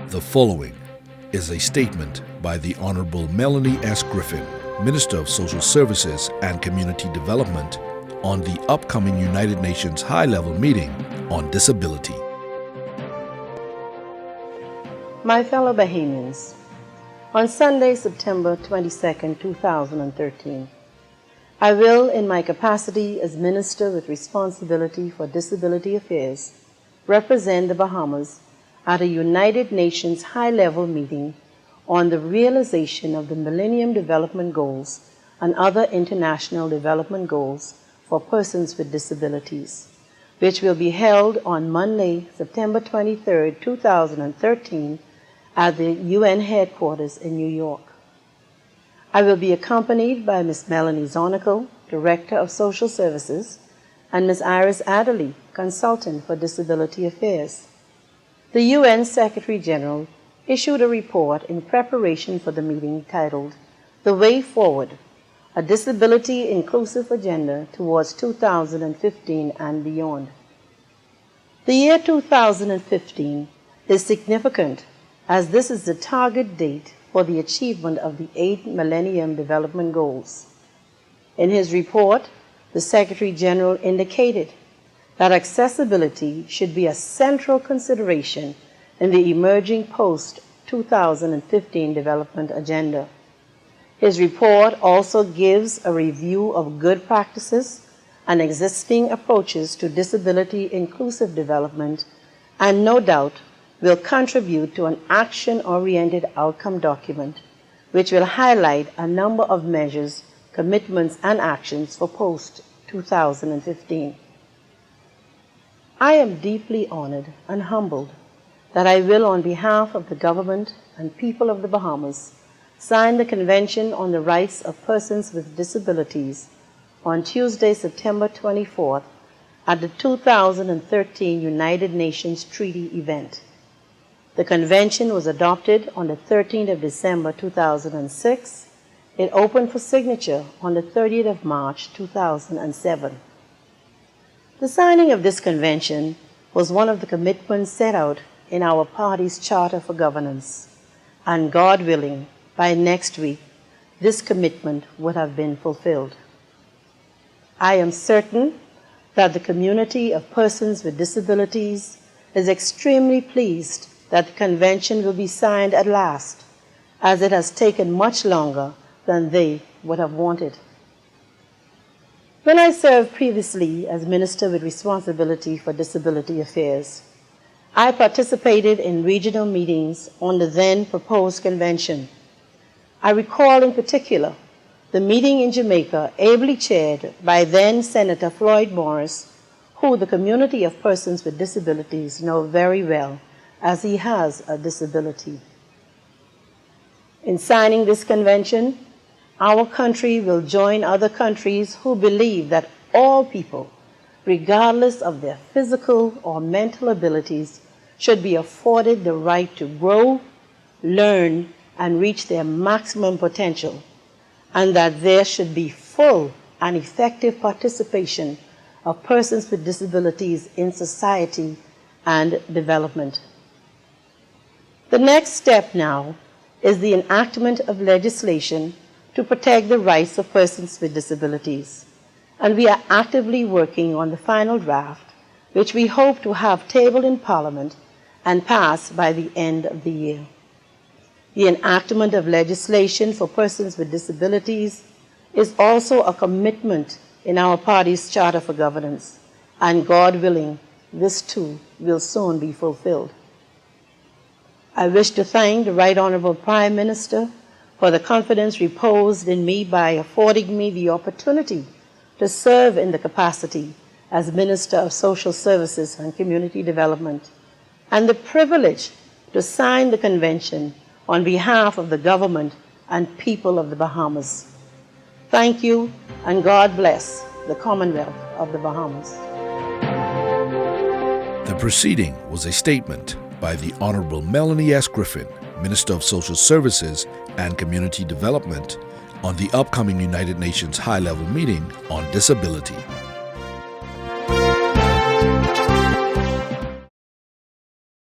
The following is a statement by the Honorable Melanie S. Griffin, Minister of Social Services and Community Development, on the upcoming United Nations High-Level Meeting on Disability. My fellow Bahamians, on Sunday, September 22, 2013, I will, in my capacity as Minister with responsibility for disability affairs, represent the Bahamas at a United Nations high-level meeting on the realization of the Millennium Development Goals and other international development goals for persons with disabilities, which will be held on Monday, September 23, 2013, at the UN headquarters in New York. I will be accompanied by Ms. Melanie Zonical, Director of Social Services, and Ms. Iris Adderley, Consultant for Disability Affairs. The UN Secretary General issued a report in preparation for the meeting titled The Way Forward, a Disability Inclusive Agenda Towards 2015 and Beyond. The year 2015 is significant as this is the target date for the achievement of the 8 Millennium Development Goals. In his report, the Secretary General indicated that accessibility should be a central consideration in the emerging post-2015 development agenda. His report also gives a review of good practices and existing approaches to disability inclusive development, and no doubt will contribute to an action-oriented outcome document which will highlight a number of measures, commitments, and actions for post-2015. I am deeply honored and humbled that I will, on behalf of the government and people of the Bahamas, sign the Convention on the Rights of Persons with Disabilities on Tuesday, September 24th, at the 2013 United Nations Treaty event. The Convention was adopted on the 13th of December 2006. It opened for signature on the 30th of March 2007. The signing of this convention was one of the commitments set out in our party's Charter for Governance, and God willing, by next week, this commitment would have been fulfilled. I am certain that the community of persons with disabilities is extremely pleased that the convention will be signed at last, as it has taken much longer than they would have wanted. When I served previously as Minister with responsibility for disability affairs, I participated in regional meetings on the then proposed convention. I recall in particular the meeting in Jamaica, ably chaired by then Senator Floyd Morris, who the community of persons with disabilities know very well, as he has a disability. In signing this convention, our country will join other countries who believe that all people, regardless of their physical or mental abilities, should be afforded the right to grow, learn, and reach their maximum potential, and that there should be full and effective participation of persons with disabilities in society and development. The next step now is the enactment of legislation to protect the rights of persons with disabilities, and we are actively working on the final draft, which we hope to have tabled in Parliament and passed by the end of the year. The enactment of legislation for persons with disabilities is also a commitment in our party's Charter for Governance, and God willing, this too will soon be fulfilled. I wish to thank the Right Honorable Prime Minister for the confidence reposed in me by affording me the opportunity to serve in the capacity as Minister of Social Services and Community Development, and the privilege to sign the convention on behalf of the government and people of the Bahamas. Thank you, and God bless the Commonwealth of the Bahamas. The proceeding was a statement by the Honorable Melanie S. Griffin, Minister of Social Services and Community Development, on the upcoming United Nations High-Level Meeting on Disability.